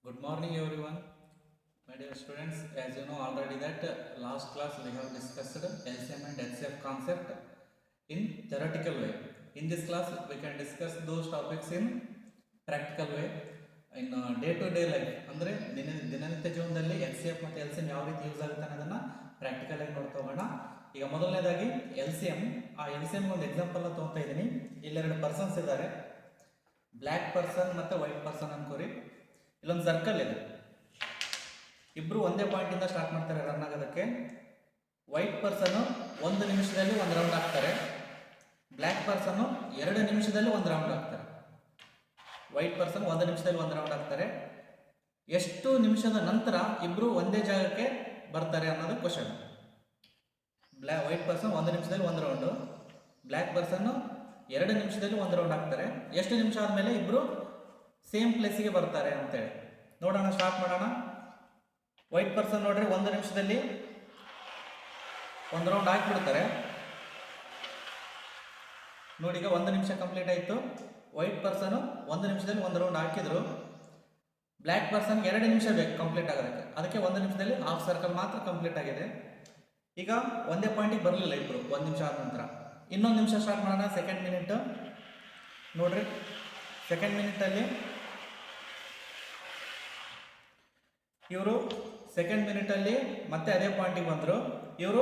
Good morning everyone, my dear students. As you know already that last class we have discussed LCM and HCF concept in theoretical way. In this class we can discuss those topics in practical way. In day to day life ಅಂದರೆ ದಿನನಿತ್ಯ ಜೀವನದಲ್ಲಿ HCF ಮತ್ತು LCM ಯಾವ ರೀತಿ use ಆಗುತ್ತೆ ಅನ್ನೋದನ್ನ practical ಆಗಿ ನೋಡ್ತಾ ಹೋಗೋಣ. ಈಗ ಮೊದಲನೇದಾಗಿ LCM. ಆ LCM ಒಂದು ಎಕ್ಸಾಂಪಲ್ ತಗೊಂತಾ ಇದ್ದೀನಿ. ಇಲ್ಲೆರಡು ಪರ್ಸನ್ಸ್ ಇದ್ದಾರೆ, ಬ್ಲ್ಯಾಕ್ ಪರ್ಸನ್ ಮತ್ತು ವೈಟ್ ಪರ್ಸನ್ ಅನ್ಕೋರಿ. ಇಲ್ಲೊಂದು ಸರ್ಕಲ್ ಇದೆ, ಇಬ್ರು ಒಂದೇ ಪಾಯಿಂಟ್ ಇಂದ ಸ್ಟಾರ್ಟ್ ಮಾಡ್ತಾರೆ ರನ್ ಆಗೋದಕ್ಕೆ. ವೈಟ್ ಪರ್ಸನ್ 1 ನಿಮಿಷದಲ್ಲಿ ಒಂದು ರೌಂಡ್ ಹಾಕ್ತಾರೆ, ಬ್ಲ್ಯಾಕ್ ಪರ್ಸನ್ 2 ನಿಮಿಷದಲ್ಲಿ ಒಂದು ರೌಂಡ್ ಹಾಕ್ತಾರೆ. ವೈಟ್ ಪರ್ಸನ್ 1 ನಿಮಿಷದಲ್ಲಿ ಒಂದು ರೌಂಡ್ ಹಾಕ್ತಾರೆ. ಎಷ್ಟು ನಿಮಿಷದ ನಂತರ ಇಬ್ರು ಒಂದೇ ಜಾಗಕ್ಕೆ ಬರ್ತಾರೆ ಅನ್ನೋದು ಕ್ವಶನ್. ವೈಟ್ ಪರ್ಸನ್ 1 ನಿಮಿಷದಲ್ಲಿ ಒಂದು ರೌಂಡು, ಬ್ಲ್ಯಾಕ್ ಪರ್ಸನ್ 2 ನಿಮಿಷದಲ್ಲಿ ಒಂದು ರೌಂಡ್ ಹಾಕ್ತಾರೆ. ಎಷ್ಟು ನಿಮಿಷ ಆದಮೇಲೆ ಇಬ್ರು ಸೇಮ್ ಪ್ಲೇಸಿಗೆ ಬರ್ತಾರೆ ಅಂತೇಳಿ ನೋಡೋಣ. ಸ್ಟಾರ್ಟ್ ಮಾಡೋಣ. ವೈಟ್ ಪರ್ಸನ್ ನೋಡ್ರಿ 1 ನಿಮಿಷದಲ್ಲಿ ಒಂದು ರೌಂಡ್ ಹಾಕಿಬಿಡ್ತಾರೆ. ನೋಡಿ, ಈಗ 1 ನಿಮಿಷ ಕಂಪ್ಲೀಟ್ ಆಯಿತು. ವೈಟ್ ಪರ್ಸನ್ 1 ನಿಮಿಷದಲ್ಲಿ ಒಂದು ರೌಂಡ್ ಹಾಕಿದ್ರು. ಬ್ಲ್ಯಾಕ್ ಪರ್ಸನ್ 2 ನಿಮಿಷ ಬೇಕು ಕಂಪ್ಲೀಟ್ ಆಗೋದಕ್ಕೆ, ಅದಕ್ಕೆ 1 ನಿಮಿಷದಲ್ಲಿ ಹಾಫ್ ಸರ್ಕಲ್ ಮಾತ್ರ ಕಂಪ್ಲೀಟ್ ಆಗಿದೆ. ಈಗ ಒಂದೇ ಪಾಯಿಂಟಿಗೆ ಬರಲಿಲ್ಲ ಇಬ್ಬರು 1 ನಿಮಿಷ ಆದ ನಂತರ. ಇನ್ನೊಂದು ನಿಮಿಷ ಸ್ಟಾರ್ಟ್ ಮಾಡೋಣ. ಸೆಕೆಂಡ್ ಮಿನಿಟ್ ನೋಡ್ರಿ, ಸೆಕೆಂಡ್ ಮಿನಿಟಲ್ಲಿ ಇವರು ಸೆಕೆಂಡ್ ಮಿನಿಟಲ್ಲಿ ಮತ್ತೆ ಅದೇ ಪಾಯಿಂಟಿಗೆ ಬಂದರು. ಇವರು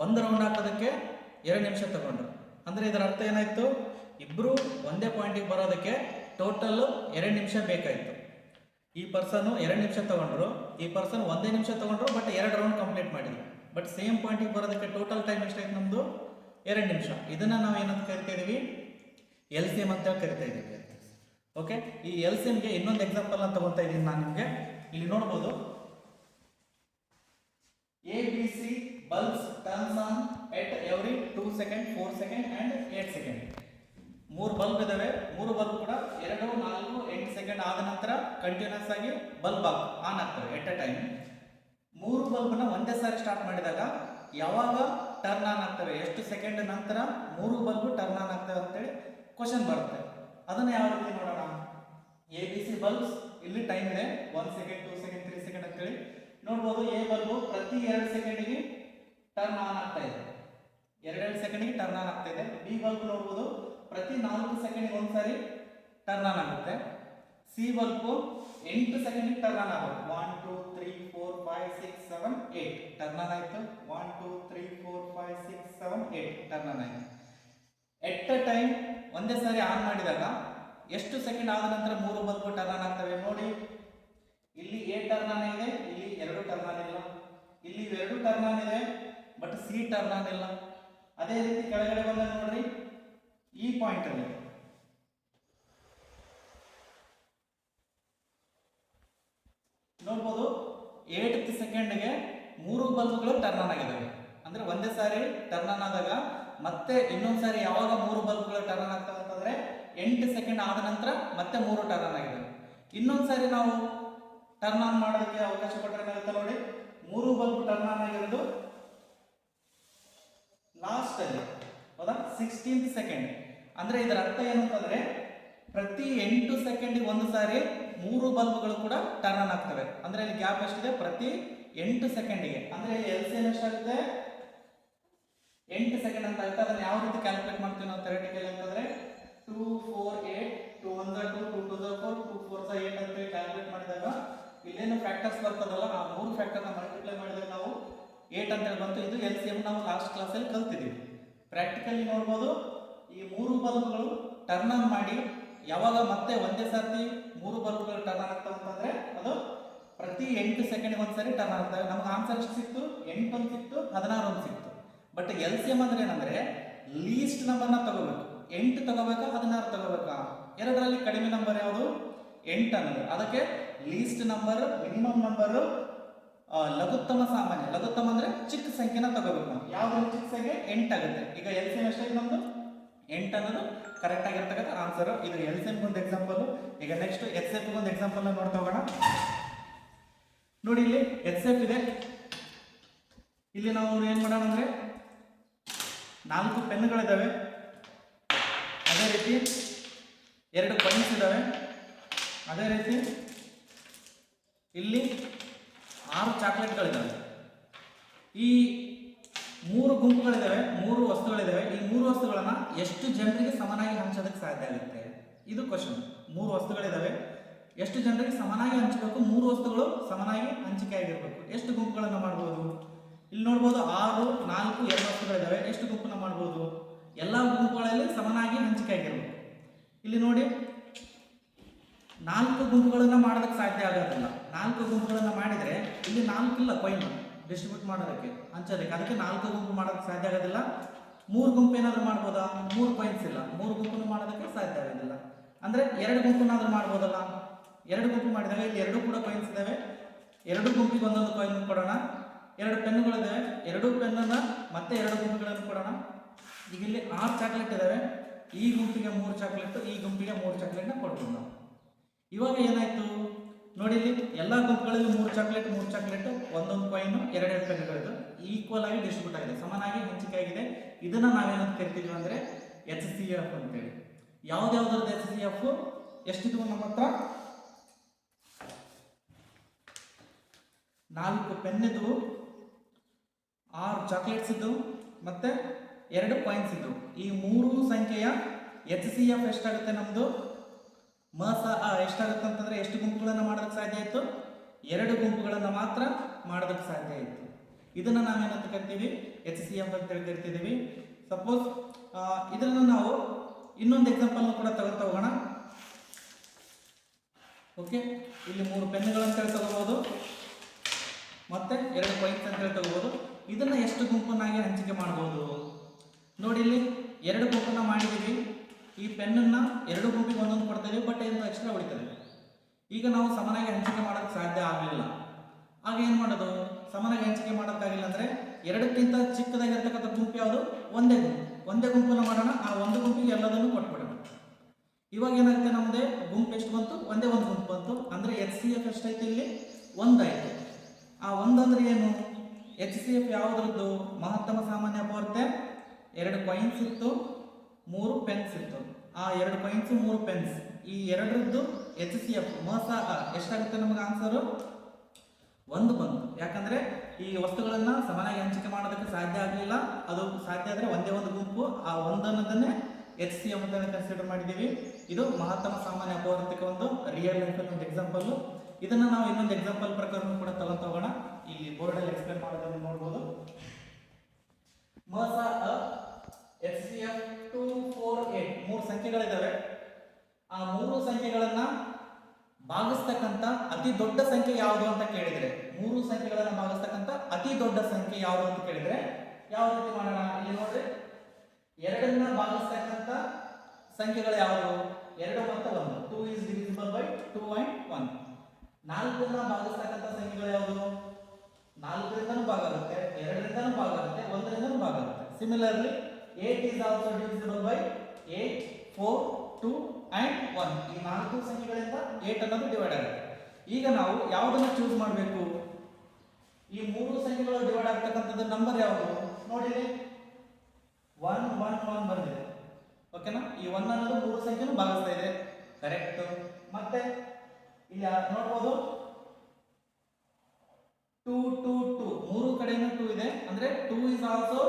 ಒಂದು ರೌಂಡ್ ಹಾಕೋದಕ್ಕೆ 2 ನಿಮಿಷ ತಗೊಂಡ್ರು. ಅಂದರೆ ಇದರ ಅರ್ಥ ಏನಾಯಿತು, ಇಬ್ಬರು ಒಂದೇ ಪಾಯಿಂಟಿಗೆ ಬರೋದಕ್ಕೆ ಟೋಟಲ್ 2 ನಿಮಿಷ ಬೇಕಾಯಿತು. ಈ ಪರ್ಸನ್ನು 2 ನಿಮಿಷ ತಗೊಂಡ್ರು, ಈ ಪರ್ಸನ್ 1 ನಿಮಿಷ ತಗೊಂಡ್ರು, ಬಟ್ 2 ರೌಂಡ್ ಕಂಪ್ಲೀಟ್ ಮಾಡಿದ್ರು. ಬಟ್ ಸೇಮ್ ಪಾಯಿಂಟಿಗೆ ಬರೋದಕ್ಕೆ ಟೋಟಲ್ ಟೈಮ್ ಎಷ್ಟಾಯ್ತು ನಮ್ಮದು? 2 ನಿಮಿಷ. ಇದನ್ನು ನಾವು ಏನಂತ ಕರಿತಾ ಇದೀವಿ? LCM ಅಂತ ಕರಿತಾ ಇದ್ದೀವಿ. ಓಕೆ, ಈ LCMಗೆ ಇನ್ನೊಂದು ಎಕ್ಸಾಂಪಲ್ ಅಂತ ತಗೊತಾ ಇದ್ದೀನಿ ನಾನು ನಿಮಗೆ. ಇಲ್ಲಿ ನೋಡ್ಬೋದು, ABC bulbs turns on at every 2 seconds, 4 seconds and 8 seconds. 3 bulb ಇದಾವೆ. 3 ಬಲ್ಬ್ ಕೂಡ 2, 4, 8 ಸೆಕೆಂಡ್ ಆದ ನಂತರ ಕಂಟಿನ್ಯೂಸ್ ಆಗಿ ಬಲ್ಬ್ ಆನ್ ಆಗ್ತವೆ ಎಟ್ ಅ ಟೈಮ್. 3 ಬಲ್ಬ್ನ ಒಂದೇ ಸಾರಿ ಸ್ಟಾರ್ಟ್ ಮಾಡಿದಾಗ ಯಾವಾಗ ಟರ್ನ್ ಆನ್ ಆಗ್ತವೆ, ಎಷ್ಟು ಸೆಕೆಂಡ್ ನಂತರ 3 ಬಲ್ಬ್ ಟರ್ನ್ ಆನ್ ಆಗ್ತವೆ ಅಂತೇಳಿ ಕ್ವಶನ್ ಬರುತ್ತೆ. ಅದನ್ನು ಯಾವ ರೀತಿ ನೋಡೋಣ? ABC ಬಲ್ಬ್ಸ್ ಇಲ್ಲಿ ಟೈಮ್ ಇದೆ 1 ಸೆಕೆಂಡ್, 2 ಸೆಕೆಂಡ್, 3 ಸೆಕೆಂಡ್ ಅಂತೇಳಿ ನೋಡ್ಬೋದು. ಎ ಬಲ್ಬು ಪ್ರತಿ 2 ಸೆಕೆಂಡಿಗೆ ಟರ್ನ್ ಆನ್ ಆಗ್ತಾ ಇದೆ, 2 ಸೆಕೆಂಡಿಗೆ ಟರ್ನ್ ಆನ್ ಆಗ್ತಾ ಇದೆ. ಬಿ ಬಲ್ಬ್ ನೋಡ್ಬೋದು ಪ್ರತಿ 4 ಸೆಕೆಂಡಿಗೆ ಒಂದ್ಸಾರಿ ಟರ್ನ್ ಆನ್ ಆಗುತ್ತೆ. ಸಿ ಬಲ್ಬು 8 ಸೆಕೆಂಡಿಗೆ ಟರ್ನ್ ಆನ್ ಆಗುತ್ತೆ. 1 2 3 4 5 6 7 8 ಟರ್ನ್ ಆನ್ ಆಯಿತು. 1 2 3 4 5 6 7 8 ಟರ್ನ್ ಆನ್ ಆಯಿತು. ಎಟ್ ಅ ಟೈಮ್ ಒಂದೇ ಸಾರಿ ಆನ್ ಮಾಡಿದಾಗ ಎಷ್ಟು ಸೆಕೆಂಡ್ ಆದ ನಂತರ 3 ಬಲ್ಬ್ ಟರ್ನ್ ಆನ್ ಆಗ್ತವೆ ನೋಡಿ. ಇಲ್ಲಿ ಎ ಟರ್ನ್ ಆನ್ ಇದೆ, ಇಲ್ಲಿ 2 ಟರ್ನ್ ಆನ್ ಇಲ್ಲ. ಇಲ್ಲಿ 2 ಟರ್ನ್ ಆನ್ ಇದೆ, ಬಟ್ ಸಿ ಟರ್ನ್ ಆನ್ ಇಲ್ಲ. ಅದೇ ರೀತಿ ಕೆಳಗಡೆ ಬಂದ ನೋಡ್ರಿ, ಈ ಪಾಯಿಂಟ್ ಅಲ್ಲಿ ನೋಡ್ಬೋದು 8th ಸೆಕೆಂಡ್ಗೆ 3 ಬಲ್ಬ್ಗಳು ಟರ್ನ್ ಆನ್ ಆಗಿದ್ದಾವೆ. ಅಂದ್ರೆ ಒಂದೇ ಸಾರಿ ಟರ್ನ್ ಆನ್ ಆದಾಗ ಮತ್ತೆ ಇನ್ನೊಂದು ಸಾರಿ ಯಾವಾಗ 3 ಬಲ್ಬ್ಗಳು ಟರ್ನ್ ಆನ್ ಆಗ್ತವೆ ಅಂತಂದ್ರೆ 8 ಸೆಕೆಂಡ್ ಆದ ನಂತರ ಮತ್ತೆ 3 ಟರ್ನ್ ಆನ್ ಆಗಿದ್ದಾವೆ. ಇನ್ನೊಂದು ಸಾರಿ ನಾವು ಟರ್ನ್ ಆನ್ ಮಾಡೋದಕ್ಕೆ ಅವಕಾಶ ಕೊಟ್ಟರೆ ಏನಾಗುತ್ತೆ ನೋಡಿ, 3 ಬಲ್ಬ್ ಟರ್ನ್ ಆನ್ ಆಗಿರೋದು ಲಾಸ್ಟ್ ಅಲ್ಲಿ, ಹೌದಾ? 16th second. ಅಂದ್ರೆ ಇದರ ಅರ್ಥ ಏನು ಅಂತಂದ್ರೆ ಪ್ರತಿ 8 ಸೆಕೆಂಡಿಗೆ ಒಂದು ಸಾರಿ 3 ಬಲ್ಬ್ಗಳು ಕೂಡ ಟರ್ನ್ ಆನ್ ಆಗ್ತವೆ. ಅಂದ್ರೆ ಇಲ್ಲಿ ಗ್ಯಾಪ್ ಎಷ್ಟಿದೆ? ಪ್ರತಿ 8 ಸೆಕೆಂಡಿಗೆ. ಅಂದ್ರೆ LCM ಎಷ್ಟಾಗುತ್ತೆ? 8 ಸೆಕೆಂಡ್ ಅಂತ ಆಗುತ್ತೆ. ಅದನ್ನ ಯಾವ ರೀತಿ ಕ್ಯಾಲ್ಕುಲೇಟ್ ಮಾಡ್ತೀವಿ ನಾವು ಥಿಯರಿಟಿಕಲ್ ಅಂತಂದ್ರೆ 2 4 8 2 1 2 2 2 4 2 4 8 ಅಂತ ಕ್ಯಾಲ್ಕುಲೇಟ್ ಮಾಡಿದಾಗ ಇಲ್ಲೇನು ಫ್ಯಾಕ್ಟರ್ಸ್ ಬರ್ತದಲ್ಲ, ಆ 3 ಫ್ಯಾಕ್ಟರ್ನ ಮಲ್ಟಿಪ್ಲೈ ಮಾಡಿದಾಗ ನಾವು 8 ಅಂತ ಹೇಳಿ ಬಂತು. ಇದು LCM ನಾವು ಲಾಸ್ಟ್ ಕ್ಲಾಸಲ್ಲಿ ಕಲ್ತಿದ್ದೀವಿ. ಪ್ರಾಕ್ಟಿಕಲಿ ನೋಡ್ಬೋದು, ಈ 3 ಬಲ್ಬ್ಗಳು ಟರ್ನ್ ಆನ್ ಮಾಡಿ ಯಾವಾಗ ಮತ್ತೆ ಒಂದೇ ಸರ್ತಿ 3 ಬಲ್ಬ್ಗಳು ಟರ್ನ್ ಆನ್ ಆಗ್ತವೆ ಅಂತಂದ್ರೆ ಅದು ಪ್ರತಿ 8 ಸೆಕೆಂಡ್ಗೆ ಒಂದ್ಸರಿ ಟರ್ನ್ ಆಗ್ತವೆ. ನಮ್ಗೆ ಆನ್ಸರ್ ಎಷ್ಟು ಸಿಕ್ತು? 8 ಒಂದು ಸಿಕ್ತು, 16 ಒಂದು ಸಿಕ್ತು. ಬಟ್ LCM ಅಂದ್ರೆ ಏನಂದ್ರೆ ಲೀಸ್ಟ್ ನಂಬರ್ನ ತಗೋಬೇಕು. 8 ತಗೋಬೇಕಾ 16 ತಗೋಬೇಕಾ? ಎರಡರಲ್ಲಿ ಕಡಿಮೆ ನಂಬರ್ ಯಾವುದು? 8 ಅನ್ನೋದು. ಅದಕ್ಕೆ ಲೀಸ್ಟ್ ನಂಬರ್, ಮಿನಿಮಮ್ ನಂಬರ್, ಲಘುತ್ತಮ ಸಾಮಾನ್ಯ. ಲಘುತ್ತಮ ಅಂದ್ರೆ ಚಿಕ್ಕ ಸಂಖ್ಯೆನ ತಗೋಬೇಕು ನಾವು. ಯಾವ್ದು ಚಿಕ್ಕ ಸಂಖ್ಯೆ? 8 ಆಗುತ್ತೆ. ಈಗ LCM ಎಷ್ಟಾಗಿದೆ ನಮ್ದು? 8 ಅನ್ನೋದು ಕರೆಕ್ಟ್ ಆಗಿರ್ತಕ್ಕಂಥ ಆನ್ಸರ್. ಇದು LCM ಒಂದು ಎಕ್ಸಾಂಪಲ್. ಈಗ ನೆಕ್ಸ್ಟ್ HCF ಒಂದು ಎಕ್ಸಾಂಪಲ್ ನೋಡ್ತಾ ಹೋಗೋಣ. ನೋಡಿ, ಇಲ್ಲಿ HCF ಇದೆ. ಇಲ್ಲಿ ನಾವು ಏನ್ ಮಾಡೋಣ ಅಂದ್ರೆ 4 ಪೆನ್ಗಳಿದಾವೆ, ಅದೇ ರೀತಿ 2 ಕಾಯಿನ್ಸ್ ಇದಾವೆ, ಅದೇ ರೀತಿ ಇಲ್ಲಿ 6 ಚಾಕ್ಲೇಟ್ಗಳಿದ್ದಾವೆ. ಈ 3 ಗುಂಪುಗಳಿದ್ದಾವೆ, 3 ವಸ್ತುಗಳಿದ್ದಾವೆ. ಈ 3 ವಸ್ತುಗಳನ್ನ ಎಷ್ಟು ಜನರಿಗೆ ಸಮನಾಗಿ ಹಂಚೋದಕ್ಕೆ ಸಾಧ್ಯ ಆಗುತ್ತೆ? ಇದು ಕ್ವಶನ್. 3 ವಸ್ತುಗಳಿದ್ದಾವೆ, ಎಷ್ಟು ಜನರಿಗೆ ಸಮನಾಗಿ ಹಂಚಬೇಕು? 3 ವಸ್ತುಗಳು ಸಮನಾಗಿ ಹಂಚಿಕೆ ಆಗಿರಬೇಕು. ಎಷ್ಟು ಗುಂಪುಗಳನ್ನು ಮಾಡ್ಬೋದು? ಇಲ್ಲಿ ನೋಡ್ಬೋದು 6, 4, 2 ವಸ್ತುಗಳಿದ್ದಾವೆ. ಎಷ್ಟು ಗುಂಪನ್ನ ಮಾಡ್ಬೋದು? ಎಲ್ಲ ಗುಂಪುಗಳಲ್ಲಿ ಸಮನಾಗಿ ಹಂಚಿಕೆ ಆಗಿರಬೇಕು. ಇಲ್ಲಿ ನೋಡಿ 4 ಗುಂಪುಗಳನ್ನು ಮಾಡೋದಕ್ಕೆ ಸಾಧ್ಯ ಆಗೋದಿಲ್ಲ. 4 ಗುಂಪುಗಳನ್ನು ಮಾಡಿದರೆ ಇಲ್ಲಿ 4 ಇಲ್ಲ ಕಾಯಿನ್ ಡಿಸ್ಟ್ರಿಬ್ಯೂಟ್ ಮಾಡೋದಕ್ಕೆ, ಹಂಚೋದಕ್ಕೆ. ಅದಕ್ಕೆ 4 ಗುಂಪು ಮಾಡೋದಕ್ಕೆ ಸಾಧ್ಯ ಆಗೋದಿಲ್ಲ. 3 ಗುಂಪು ಏನಾದರೂ ಮಾಡ್ಬೋದಾ? 3 ಕಾಯಿನ್ಸ್ ಇಲ್ಲ, 3 ಗುಂಪನ್ನು ಮಾಡೋದಕ್ಕೆ ಸಾಧ್ಯ ಆಗೋದಿಲ್ಲ. ಅಂದರೆ 2 ಗುಂಪನ್ನಾದರೂ ಮಾಡ್ಬೋದಲ್ಲ. 2 ಗುಂಪು ಮಾಡಿದಾಗ ಇಲ್ಲಿ 2 ಕೂಡ ಕಾಯಿನ್ಸ್ ಇದ್ದಾವೆ. 2 ಗುಂಪಿಗೆ ಒಂದೊಂದು ಕಾಯಿನ್ ಕೊಡೋಣ. 2 ಪೆನ್ನುಗಳಿದ್ದಾವೆ, 2 ಪೆನ್ನನ್ನು ಮತ್ತೆ 2 ಗುಂಪುಗಳನ್ನು ಕೊಡೋಣ. ಈಗ ಇಲ್ಲಿ 6 ಚಾಕ್ಲೇಟ್ ಇದ್ದಾವೆ. ಈ ಗುಂಪಿಗೆ 3 ಚಾಕ್ಲೇಟ್, ಈ ಗುಂಪಿಗೆ 3 ಚಾಕ್ಲೇಟ್ನ ಕೊಡ್ಬೋದು ನಾವು. ಇವಾಗ ಏನಾಯ್ತು ನೋಡಿ, ಇಲ್ಲಿ ಎಲ್ಲ ಗುಂಪುಗಳಲ್ಲಿ 3 ಚಾಕ್ಲೇಟ್, ಒಂದೊಂದು ಕಾಯಿನ್, 2 ಪೆನ್ನುಗಳಿದ್ದು ಈಕ್ವಲ್ ಆಗಿ ಡಿಸ್ಟ್ರಿಬ್ಯೂಟ್ ಆಗಿದೆ, ಸಮನಾಗಿ ಹಂಚಿಕೆ ಆಗಿದೆ. ಇದನ್ನ ನಾವೇನಂತ ಕರಿತೀವಿ ಅಂದ್ರೆ HCF ಅಂತೇಳಿ. ಯಾವ್ದಾವ್ದ್ರದ್ದು HCF ಎಷ್ಟಿದ್ವು ನಮ್ಮ ಹತ್ರ? 4 ಪೆನ್ ಇದ್ವು, 6 ಚಾಕ್ಲೇಟ್ಸ್ ಇದ್ವು, ಮತ್ತೆ 2 ಕಾಯಿನ್ಸ್ ಇದ್ವು. ಈ 3 ಸಂಖ್ಯೆಯ HCF ಎಷ್ಟಾಗುತ್ತೆ ನಮ್ದು? ಎಷ್ಟಾಗುತ್ತೆ ಅಂತಂದ್ರೆ ಎಷ್ಟು ಗುಂಪುಗಳನ್ನು ಮಾಡೋದಕ್ಕೆ ಸಾಧ್ಯ ಇತ್ತು? 2 ಗುಂಪುಗಳನ್ನು ಮಾತ್ರ ಮಾಡೋದಕ್ಕೆ ಸಾಧ್ಯ ಇತ್ತು. ಇದನ್ನ ನಾವೇನಂತ ಕರಿತೀವಿ? HCF ಅಂತ ಕರಿತಿದ್ದೀವಿ. ಸಪೋಸ್ ಇದನ್ನ ನಾವು ಇನ್ನೊಂದು ಎಕ್ಸಾಂಪಲ್ ಕೂಡ ತಗೊಂತ ಹೋಗೋಣ. ಓಕೆ, ಇಲ್ಲಿ 3 ಪೆನ್ನುಗಳಂತ ಹೇಳಿ ತಗೋಬಹುದು, ಮತ್ತೆ 2 ಕಾಯಿನ್ಸ್ ಅಂತ ಹೇಳಿ ತಗೋಬಹುದು. ಇದನ್ನ ಎಷ್ಟು ಗುಂಪನ್ನಾಗಿ ಹಂಚಿಕೆ ಮಾಡಬಹುದು ನೋಡಿ. ಇಲ್ಲಿ 2 ಗುಂಪನ್ನ ಮಾಡಿದೀವಿ. ಈ ಪೆನ್ನನ್ನ 2 ಗುಂಪಿಗೆ ಒಂದೊಂದು ಕೊಡ್ತೇವೆ, ಬಟ್ ಇದು ಎಕ್ಸ್ಟ್ರಾ ಉಳಿತದೆ. ಈಗ ನಾವು ಸಮನಾಗಿ ಹಂಚಿಕೆ ಮಾಡೋಕ್ಕೆ ಸಾಧ್ಯ ಆಗಲಿಲ್ಲ. ಆಗ ಏನು ಮಾಡೋದು? ಸಮನಾಗಿ ಹಂಚಿಕೆ ಮಾಡೋಕ್ಕಾಗಿಲ್ಲ ಅಂದರೆ 2ಕ್ಕಿಂತ ಚಿಕ್ಕದಾಗಿರ್ತಕ್ಕಂಥ ಗುಂಪು ಯಾವುದು? ಒಂದೇ ಗುಂಪು. ಒಂದೇ ಗುಂಪನ್ನು ಮಾಡೋಣ. ಆ ಒಂದು ಗುಂಪಿಗೆ ಎಲ್ಲದನ್ನು ಕೊಟ್ಬಿಡೋಣ. ಇವಾಗ ಏನಾಗುತ್ತೆ? ನಮ್ಮದೇ ಗುಂಪು ಎಷ್ಟು ಬಂತು? ಒಂದೇ ಒಂದು ಗುಂಪು ಬಂತು. ಅಂದರೆ HCF ಎಷ್ಟೈತೆ? ಇಲ್ಲಿ 1 ಆಯಿತು. ಆ 1 ಅಂದ್ರೆ ಏನು? HCF ಯಾವುದ್ರದ್ದು? ಮಹತ್ತಮ ಸಾಮಾನ್ಯ ಅಪವರ್ತೆ. 2 ಕಾಯಿನ್ಸ್ ಇತ್ತು, 3 ಪೆನ್ಸ್ ಇತ್ತು. ಆ 2 ಕಾಯಿನ್ಸ್, 3 ಪೆನ್ಸ್, ಈ ಎರಡರದ್ದು HCF ಎಷ್ಟಾಗುತ್ತೆ? ನಮಗೆ ಆನ್ಸರು 1 ಬಂತು. ಯಾಕಂದ್ರೆ ಈ ವಸ್ತುಗಳನ್ನ ಸಮನಾಗಿ ಹಂಚಿಕೆ ಮಾಡೋದಕ್ಕೆ ಸಾಧ್ಯ ಆಗಲಿಲ್ಲ. ಅದು ಸಾಧ್ಯ ಆದರೆ ಒಂದೇ ಒಂದು ಗುಂಪು. ಆ 1 ಅನ್ನೋದನ್ನೇ HCF ಅಂತ ಕನ್ಸಿಡರ್ ಮಾಡಿದ್ದೀವಿ. ಇದು ಮಹತ್ತಮ ಸಾಮಾನ್ಯ ಅಪವರ್ತಕ್ಕೆ ಒಂದು ರಿಯಲ್ ಲೈಫ್ ಒಂದು ಎಕ್ಸಾಂಪಲ್. ಇದನ್ನ ನಾವು ಇನ್ನೊಂದು ಎಕ್ಸಾಂಪಲ್ ಪ್ರಕಾರ ಕೂಡ ತಗೊಂತ ಹೋಗೋಣ. ಇಲ್ಲಿ ಬೋರ್ಡಲ್ಲಿ ಎಕ್ಸ್ಪ್ಲೇನ್ ಮಾಡೋದನ್ನು ನೋಡ್ಬೋದು. HCF 2, 4, 8 3 ಸಂಖ್ಯೆಗಳಿದ್ದಾವೆ. ಆ 3 ಸಂಖ್ಯೆಗಳನ್ನ ಭಾಗಿಸ್ತಕ್ಕಂಥ ಅತಿ ದೊಡ್ಡ ಸಂಖ್ಯೆ ಯಾವುದು ಅಂತ ಕೇಳಿದ್ರೆ, 3 ಸಂಖ್ಯೆಗಳನ್ನ ಭಾಗಿಸ್ತಕ್ಕಂಥ ಅತಿ ದೊಡ್ಡ ಸಂಖ್ಯೆ ಯಾವುದು ಅಂತ ಕೇಳಿದ್ರೆ ಯಾವ ರೀತಿ ಮಾಡೋಣ? ಇಲ್ಲಿ ನೋಡ್ರಿ, 2ನ್ನ ಭಾಗಿಸ್ತಕ್ಕಂಥ ಸಂಖ್ಯೆಗಳು ಯಾವುದು? 2 ಮತ್ತು 1. 2 is divisible by 2 and 1. 4ನ್ನ ಭಾಗಿಸ್ತಕ್ಕಂಥ ಸಂಖ್ಯೆಗಳು ಯಾವುದು? 4ರಿಂದನೂ ಭಾಗ ಆಗುತ್ತೆ, 2ರಿಂದನೂ ಭಾಗ ಆಗುತ್ತೆ, 1ರಿಂದನೂ ಭಾಗ ಆಗುತ್ತೆ. Similarly 8 is also divisible by 8, 4, 2 and 1. ಈ 4 ಸಂಖ್ಯೆಗಳಿಂದ 8 ಅನ್ನೋದು ಡಿವೈಡ್ ಆಗುತ್ತೆ. ಈಗ ನಾವು ಯಾವುದನ್ನ ಚೂಸ್ ಮಾಡಬೇಕು? ಈ 3 ಸಂಖ್ಯೆಗಳು ಡಿವೈಡ್ ಆಗ್ತಕ್ಕಂಥದ್ದು ನಂಬರ್ ಯಾವುದು? ನೋಡಿ, 1, 1, 1 ಬಂದಿದೆ. ಓಕೆನಾ? ಈ 1 ಅನ್ನೋದು 3 ಸಂಖ್ಯೆನೂ ಭಾಗಿಸ್ತಾ ಇದೆ, ಕರೆಕ್ಟ್. ಮತ್ತೆ ಇಲ್ಲಿ ನೋಡ್ಬೋದು 2, 2, 2 3 ಕಡೆನೂ 2 ಇದೆ. ಅಂದ್ರೆ 2 is also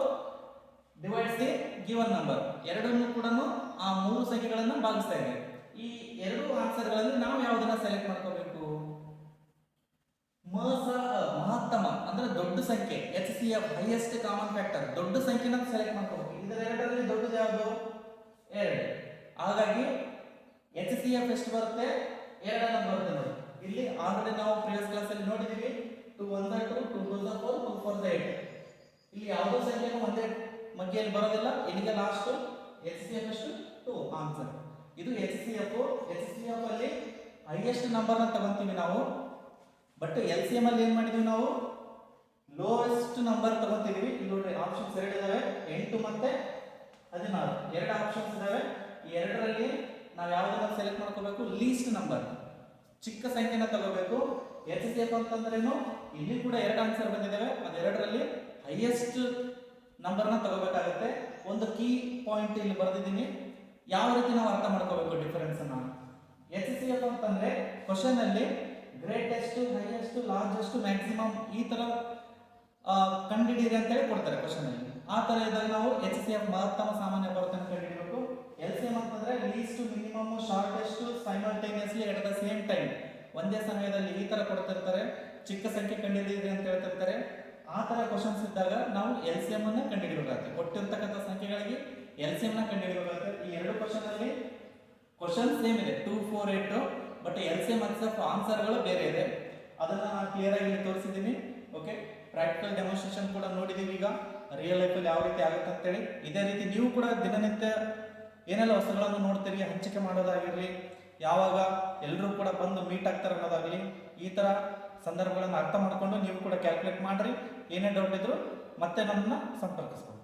divides the given number. ಎರಡನ್ನೂ ಕೂಡ ಆ 3 ಸಂಖ್ಯೆಗಳನ್ನು ಭಾಗಿಸ್ತಾ ಇದೆ. ಈ 2 ಆನ್ಸರ್ಗಳಲ್ಲಿ ನಾವು ಯಾವುದನ್ನ ಸೆಲೆಕ್ಟ್ ಮಾಡ್ಕೋಬೇಕು? ಮಹತ್ತಮ ಅಂದ್ರೆ ದೊಡ್ಡ ಸಂಖ್ಯೆ, HCF ಹೈಯೆಸ್ಟ್ ಕಾಮನ್ ಫ್ಯಾಕ್ಟರ್, ದೊಡ್ಡ ಸಂಖ್ಯೆನ ಸೆಲೆಕ್ಟ್ ಮಾಡ್ಕೋಬೇಕು. ಇದರ ಎರಡರಲ್ಲಿ ದೊಡ್ಡದು ಯಾವುದು? 2. ಹಾಗಾಗಿ HCF ಎಷ್ಟು ಬರುತ್ತೆ? 2 ಅನ್ನು ಬರುತ್ತೆ ನೋಡಿ. ಇಲ್ಲಿ ಆಲ್ರೆಡಿ ನಾವು ಪ್ರೀವಿಯಸ್ ಕ್ಲಾಸ್ ಅಲ್ಲಿ ನೋಡಿದೀವಿ. 2 1 2, 2 2 4, 2 4 8. ಇಲ್ಲಿ ಯಾವುದೋ ಸಂಖ್ಯೆನೂ ಒಂದೇ ಮಗ್ಗಿಯಲ್ಲಿ ಬರೋದಿಲ್ಲ. ಇಲ್ಲಿಗೆ ಲಾಸ್ಟ್ HCF ಎಷ್ಟು? 2 ಆನ್ಸರ್. ಇದು HCF. HCF ಅಲ್ಲಿ ಹೈಯೆಸ್ಟ್ ನಂಬರ್ ಅನ್ನು ತಗೊಂತೀವಿ ನಾವು, ಬಟ್ LCM ಅಲ್ಲಿ ಏನ್ ಮಾಡಿದೀವಿ ನಾವು? ಲೋಯೆಸ್ಟ್ ನಂಬರ್ ತಗೊಂತಿದೀವಿ. ಇಲ್ಲಿ ನೋಡಿ ಆಪ್ಷನ್ಸ್ 2 ಇದಾವೆ, 8 ಮತ್ತೆ 16. 2 ಆಪ್ಷನ್ಸ್ ಇದಾವೆ. ಈ ಎರಡರಲ್ಲಿ ನಾವು ಯಾವುದನ್ನ ಸೆಲೆಕ್ಟ್ ಮಾಡ್ಕೋಬೇಕು? ಲೀಸ್ಟ್ ನಂಬರ್, ಚಿಕ್ಕ ಸಂಖ್ಯೆನ ತಗೋಬೇಕು. HCF ಅಂತಂದ್ರೇನು? ಇಲ್ಲಿ ಕೂಡ 2 ಆನ್ಸರ್ ಬಂದಿದ್ದಾವೆ. ಅದೆರಡರಲ್ಲಿ ಹೈಯೆಸ್ಟ್ ನಂಬರ್ನ ತಗೋಬೇಕಾಗುತ್ತೆ. ಒಂದು ಕೀ ಪಾಯಿಂಟ್ ಇಲ್ಲಿ ಬರೆದಿದ್ದೀನಿ, ಯಾವ ರೀತಿ ನಾವು ಅರ್ಥ ಮಾಡ್ಕೋಬೇಕು ಡಿಫರೆನ್ಸ್ ಅನ್ನ. HCF ಅಂತಂದ್ರೆ ಕ್ವಶನ್ ಅಲ್ಲಿ ಗ್ರೇಟೆಸ್ಟ್, ಹೈಯೆಸ್ಟ್, ಲಾರ್ಜೆಸ್ಟ್, ಮ್ಯಾಕ್ಸಿಮಮ್ ಈ ತರ ಕಂಡುಹಿಡಿಯಿರಿ ಅಂತೇಳಿ ಕೊಡ್ತಾರೆ ಕ್ವಶನ್ ಅಲ್ಲಿ. ಆ ತರ ಇದ್ದಾಗ ನಾವು HCF ಮಹತ್ತಮ ಸಾಮಾನ್ಯ ವರ್ಗವನ್ನು ಕಂಡುಹಿಡಿಯಬೇಕು. LCM ಅಂತಂದ್ರೆ least, minimum, shortest, simultaneously at the same time, ಒಂದೇ ಸಮಯದಲ್ಲಿ ಈ ತರ ಕೊಡ್ತಿರ್ತಾರೆ. ಚಿಕ್ಕ ಸಂಖ್ಯೆ ಕಂಡುಹಿಡಿಯಿರಿ ಅಂತ ಹೇಳ್ತಿರ್ತಾರೆ. ಆ ತರ ಕ್ವಶನ್ಸ್ ಇದ್ದಾಗ ನಾವು LCM ಅನ್ನ ಕಂಡುಹಿಡಿಯಬೇಕಾಗುತ್ತೆ. ಕೊಟ್ಟಿರ್ತಕ್ಕಂಥ ಸಂಖ್ಯೆಗಳಿಗೆ LCM ನ ಕಂಡುಹಿಡಿಯಬೇಕಾಗುತ್ತೆ. ಈ ಎರಡು ಕ್ವಶನ್ ಅಲ್ಲಿ ಕ್ವಶನ್ ಸೇಮ್ ಇದೆ 2, 4, 8, ಬಟ್ LCM ಆನ್ಸರ್ಗಳು ಬೇರೆ ಇದೆ. ಅದನ್ನ ನಾನು ಕ್ಲಿಯರ್ ಆಗಿ ತೋರಿಸಿದ್ದೀನಿ. ಓಕೆ, ಪ್ರಾಕ್ಟಿಕಲ್ ಡೆಮೋನ್ಸ್ಟ್ರೇಷನ್ ಕೂಡ ನೋಡಿದೀವಿ. ಈಗ ರಿಯಲ್ ಲೈಫಲ್ಲಿ ಯಾವ ರೀತಿ ಆಗುತ್ತೆ ಅಂತೇಳಿ, ಇದೇ ರೀತಿ ನೀವು ಕೂಡ ದಿನನಿತ್ಯ ಏನೆಲ್ಲ ವಸ್ತುಗಳನ್ನು ನೋಡ್ತೀರಿ, ಹಂಚಿಕೆ ಮಾಡೋದಾಗಿರಲಿ, ಯಾವಾಗ ಎಲ್ಲರೂ ಕೂಡ ಬಂದು ಮೀಟ್ ಆಗ್ತಾರೆ ಅನ್ನೋದಾಗಲಿ, ಈ ಥರ ಸಂದರ್ಭಗಳನ್ನು ಅರ್ಥ ಮಾಡಿಕೊಂಡು ನೀವು ಕೂಡ ಕ್ಯಾಲ್ಕುಲೇಟ್ ಮಾಡಿರಿ. ಏನೇ ಡೌಟ್ ಇದ್ರು ಮತ್ತೆ ನಮ್ಮನ್ನ ಸಂಪರ್ಕಿಸ್ಬೋದು.